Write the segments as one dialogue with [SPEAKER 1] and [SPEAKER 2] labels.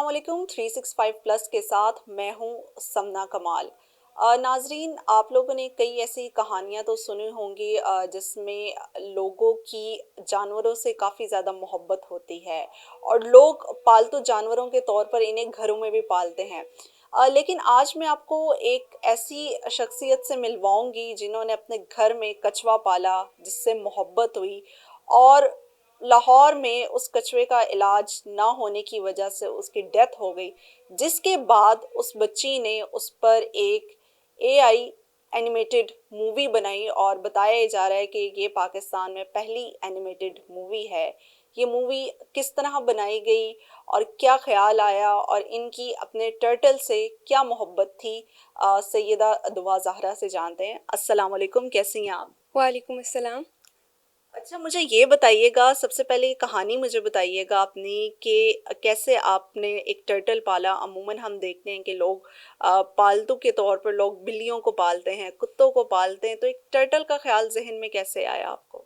[SPEAKER 1] अस्सलाम वालेकुम 365 प्लस के साथ मैं हूं समना कमाल। नाजरीन, आप लोगों ने कई ऐसी कहानियां तो सुनी होंगी जिसमें लोगों की जानवरों से काफ़ी ज़्यादा मोहब्बत होती है और लोग पालतू जानवरों के तौर पर इन्हें घरों में भी पालते हैं। लेकिन आज मैं आपको एक ऐसी शख्सियत से मिलवाऊंगी जिन्होंने अपने घर में कछुआ पाला, जिससे मोहब्बत हुई और लाहौर में उस कछुए का इलाज ना होने की वजह से उसकी डेथ हो गई, जिसके बाद उस बच्ची ने उस पर एक एआई एनिमेटेड मूवी बनाई और बताया जा रहा है कि ये पाकिस्तान में पहली एनिमेटेड मूवी है। ये मूवी किस तरह बनाई गई और क्या ख्याल आया और इनकी अपने टर्टल से क्या मोहब्बत थी, सैयदा दुआ ज़हरा से जानते हैं। अस्सलाम वालेकुम, कैसी हैं आप?
[SPEAKER 2] वालेकुम अस्सलाम।
[SPEAKER 1] अच्छा, मुझे ये बताइएगा, सबसे पहले ये कहानी मुझे बताइएगा अपनी कि कैसे आपने एक टर्टल पाला। अमूमन हम देखते हैं कि लोग पालतू के तौर पर लोग बिल्लियों को पालते हैं, कुत्तों को पालते हैं, तो एक टर्टल का ख्याल जहन में कैसे आया आपको?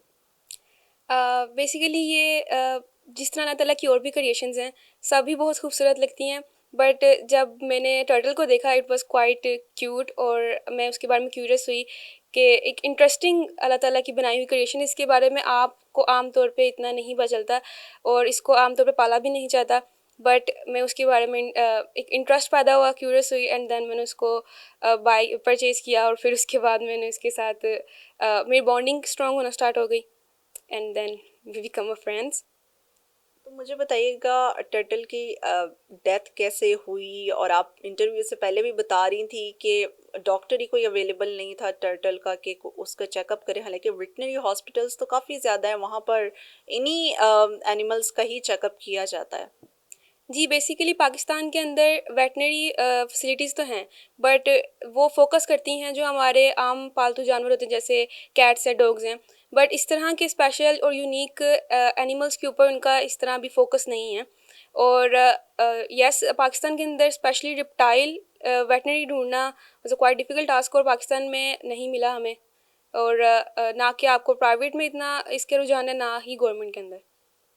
[SPEAKER 2] बेसिकली ये जिस तरह अल्लाह ताला की और भी क्रिएशंस हैं, सभी बहुत खूबसूरत लगती हैं। बट जब मैंने टर्टल को देखा इट वाज़ क्वाइट क्यूट और मैं उसके बारे में क्यूरियस हुई कि एक इंटरेस्टिंग अल्लाह ताला की बनाई हुई क्रिएशन, इसके बारे में आपको आम तौर पे इतना नहीं पता चलता और इसको आम तौर पे पाला भी नहीं जाता। बट मैं उसके बारे में एक इंटरेस्ट पैदा हुआ, क्यूरियस हुई एंड देन मैंने उसको बाय परचेज़ किया और फिर उसके बाद मैंने उसके साथ मेरी बॉन्डिंग स्ट्रॉन्ग होना स्टार्ट हो गई and then we become a friends.
[SPEAKER 1] तो मुझे बताइएगा टर्टल की डेथ कैसे हुई, और आप इंटरव्यू से पहले भी बता रही थी कि डॉक्टर ही कोई अवेलेबल नहीं था टर्टल का कि उसका चेकअप करें, हालांकि वेटनरी हॉस्पिटल्स तो काफ़ी ज़्यादा है, वहाँ पर इन्हीं एनिमल्स का ही चेकअप किया जाता है।
[SPEAKER 2] जी, बेसिकली पाकिस्तान के अंदर वेटनरी फैसिलिटीज़ तो हैं, बट वो फ़ोकस करती हैं जो हमारे आम पालतू जानवर होते हैं, जैसे कैट्स या डॉग्स हैं। बट इस तरह के स्पेशल और यूनिक एनिमल्स के ऊपर उनका इस तरह अभी फ़ोकस नहीं है। और यस, पाकिस्तान के अंदर स्पेशली रिप्टाइल वेटनरी ढूँढना was a quite difficult task और पाकिस्तान में नहीं मिला हमें। और ना कि आपको प्राइवेट में इतना इसके रुझान है, ना ही गवर्नमेंट के अंदर।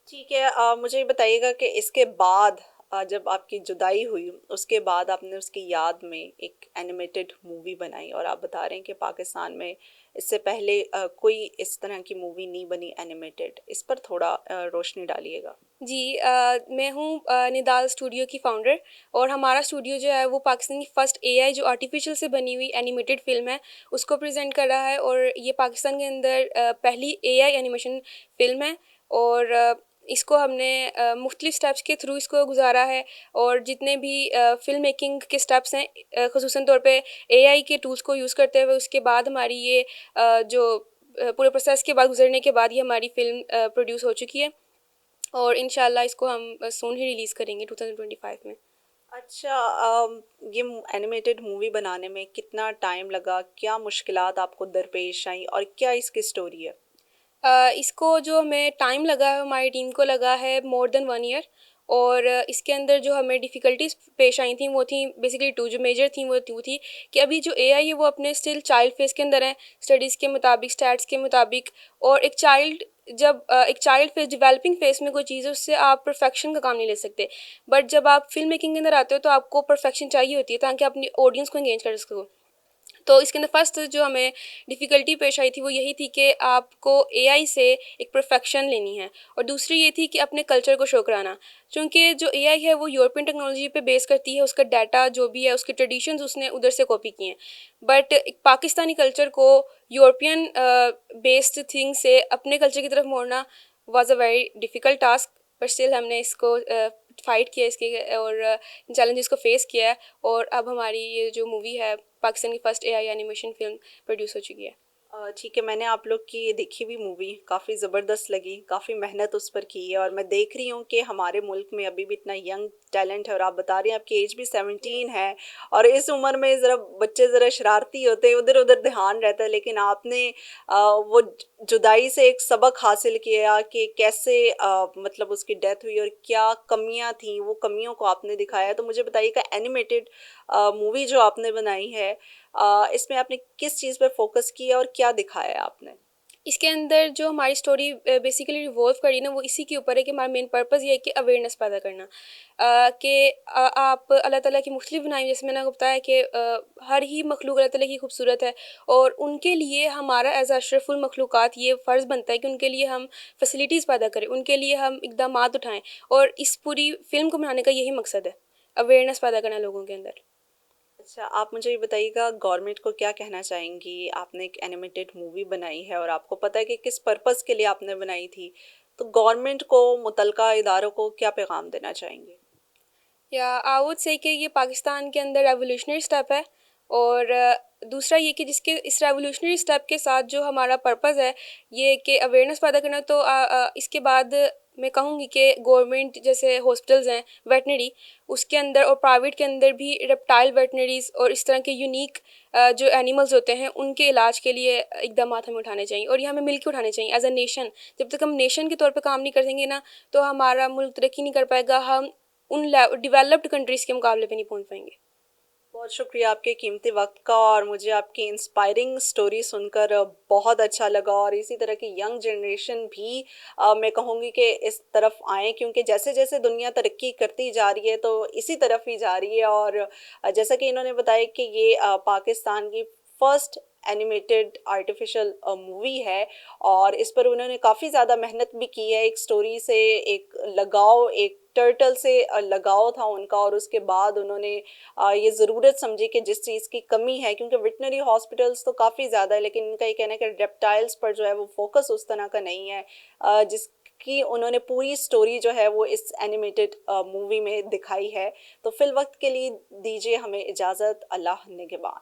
[SPEAKER 1] ठीक है, मुझे ये बताइएगा कि इसके बाद जब आपकी जुदाई हुई, उसके बाद आपने उसकी याद में एक एनिमेटेड मूवी बनाई और आप बता रहे हैं कि पाकिस्तान में इससे पहले कोई इस तरह की मूवी नहीं बनी एनिमेटेड। इस पर थोड़ा रोशनी डालिएगा।
[SPEAKER 2] जी, मैं हूँ निदाल स्टूडियो की फ़ाउंडर और हमारा स्टूडियो जो है वो पाकिस्तान की फ़र्स्ट एआई जो आर्टिफ़िशियल से बनी हुई एनिमेटेड फ़िल्म है, उसको प्रेज़ेंट कर रहा है और ये पाकिस्तान के अंदर पहली एआई एनिमेशन फ़िल्म है। और इसको हमने मुख्तलिफ़ स्टेप्स के थ्रू इसको गुज़ारा है और जितने भी फ़िल्म मेकिंग के स्टेप्स हैं, ख़ुसूसन तौर पे एआई के टूल्स को यूज़ करते हुए उसके बाद हमारी ये पूरे प्रोसेस के बाद गुज़रने के बाद ये हमारी फ़िल्म प्रोड्यूस हो चुकी है और इंशाल्लाह इसको हम सून ही रिलीज़ करेंगे 2025 में।
[SPEAKER 1] अच्छा, ये एनिमेटेड मूवी बनाने में कितना टाइम लगा, क्या मुश्किलात आपको दरपेश आई और क्या इसकी स्टोरी है?
[SPEAKER 2] इसको जो हमें टाइम लगा है, हमारी टीम को लगा है मोर देन 1 ईयर। और इसके अंदर जो हमें डिफ़िकल्टीज़ पेश आई थी वो थी बेसिकली 2, जो मेजर थी वो थी कि अभी जो एआई है वो अपने स्टिल चाइल्ड फ़ेज़ के अंदर है, स्टडीज़ के मुताबिक, स्टैट्स के मुताबिक। और एक चाइल्ड फ़ेज़ डेवलपिंग फ़ेज़ में कोई चीज़ है उससे आप परफ़ेक्शन का काम नहीं ले सकते। बट जब आप फ़िल्म मेकिंग के अंदर आते हो तो आपको परफ़ेक्शन चाहिए होती है ताकि आप अपनी ऑडियंस को एंगेज कर सको। तो इसके अंदर फर्स्ट जो हमें डिफ़िकल्टी पेश आई थी वो यही थी कि आपको एआई से एक परफेक्शन लेनी है और दूसरी ये थी कि अपने कल्चर को शो कराना। क्योंकि जो एआई है वो यूरोपियन टेक्नोलॉजी पे बेस करती है, उसका डाटा जो भी है, उसके ट्रेडिशंस उसने उधर से कॉपी किए हैं। बट एक पाकिस्तानी कल्चर को यूरोपियन बेस्ड थिंग से अपने कल्चर की तरफ मोड़ना was a very difficult task. पर स्टिल हमने इसको फाइट किया इसके और चैलेंजेस को फेस किया है और अब हमारी ये जो मूवी है पाकिस्तान की first AI animation film produce हो चुकी है।
[SPEAKER 1] ठीक है, मैंने आप लोग की ये देखी हुई मूवी काफ़ी ज़बरदस्त लगी, काफ़ी मेहनत उस पर की है और मैं देख रही हूँ कि हमारे मुल्क में अभी भी इतना यंग टैलेंट है, और आप बता रही हैं आपकी एज भी 17
[SPEAKER 2] यस।
[SPEAKER 1] है। और इस उम्र में ज़रा बच्चे ज़रा शरारती होते हैं, उधर उधर ध्यान रहता है, लेकिन आपने वो जुदाई से एक सबक हासिल किया कि कैसे मतलब उसकी डेथ हुई और क्या कमियां थी, वो कमियों को आपने दिखाया। तो मुझे बताइएगा एनिमेटेड मूवी जो आपने बनाई है, इसमें आपने किस चीज़ पे फोकस किया और क्या दिखाया है आपने?
[SPEAKER 2] इसके अंदर जो हमारी स्टोरी बेसिकली रिवॉल्व करी ना, वो इसी के ऊपर है कि हमारा मेन पर्पस ये है कि अवेयरनेस पैदा करना। कि आप अल्लाह ताला की मुख्तलिफ बनाई, जैसे मैंने आपको बताया कि हर ही मखलूक अल्लाह ताला की खूबसूरत है, और उनके लिए हमारा एज़ अशरफुल मखलूक़ात ये फ़र्ज़ बनता है कि उनके लिए हम फैसिलिटीज़ पैदा करें, उनके लिए हम इक़दामात उठाएँ, और इस पूरी फ़िल्म को बनाने का यही मकसद है, अवेयरनेस पैदा करना लोगों के अंदर।
[SPEAKER 1] अच्छा, आप मुझे ये बताइएगा गवर्नमेंट को क्या कहना चाहेंगी? आपने एक एनिमेटेड मूवी बनाई है और आपको पता है कि किस पर्पज़ के लिए आपने बनाई थी। तो गवर्नमेंट को, मुतल्लिका इदारों को क्या पैगाम देना चाहेंगे?
[SPEAKER 2] या आई वुड से कि ये पाकिस्तान के अंदर रेवोल्यूशनरी स्टेप है, और दूसरा ये कि जिसके इस रेवोल्यूशनरी स्टेप के साथ जो हमारा पर्पस है ये कि अवेयरनेस पैदा करना, तो इसके बाद मैं कहूँगी कि गवर्नमेंट जैसे हॉस्पिटल्स हैं वेटनरी, उसके अंदर और प्राइवेट के अंदर भी रेप्टाइल वेटनरीज और इस तरह के यूनिक जो एनिमल्स होते हैं उनके इलाज के लिए इकदाम हमें उठाने चाहिए, और ये हमें मिलकर उठाने चाहिए एज अ नेशन। जब तक हम नेशन के तौर पे काम नहीं करेंगे ना, तो हमारा मुल्क तरक्की नहीं कर पाएगा, हम उन डेवलप्ड कंट्रीज़ के मुकाबले पे नहीं पहुंच पाएंगे।
[SPEAKER 1] बहुत शुक्रिया आपके कीमती वक्त का, और मुझे आपकी इंस्पायरिंग स्टोरी सुनकर बहुत अच्छा लगा। और इसी तरह की यंग जनरेशन भी मैं कहूँगी कि इस तरफ आए, क्योंकि जैसे जैसे दुनिया तरक्की करती जा रही है तो इसी तरफ ही जा रही है। और जैसा कि इन्होंने बताया कि ये पाकिस्तान की फर्स्ट एनिमेटेड आर्टिफिशियल मूवी है, और इस पर उन्होंने काफ़ी ज़्यादा मेहनत भी की है। एक स्टोरी से एक लगाव, एक टर्टल से लगाव था उनका, और उसके बाद उन्होंने ये ज़रूरत समझी कि जिस चीज़ की कमी है, क्योंकि वेटनरी हॉस्पिटल्स तो काफ़ी ज़्यादा है, लेकिन इनका ये कहना है कि रेप्टाइल्स पर जो है वो फोकस उस तरह का नहीं है, जिसकी उन्होंने पूरी स्टोरी जो है वो इस एनिमेटेड मूवी में दिखाई है। तो फिल वक्त के लिए दीजिए हमें इजाज़त। अल्लाह निगहबान।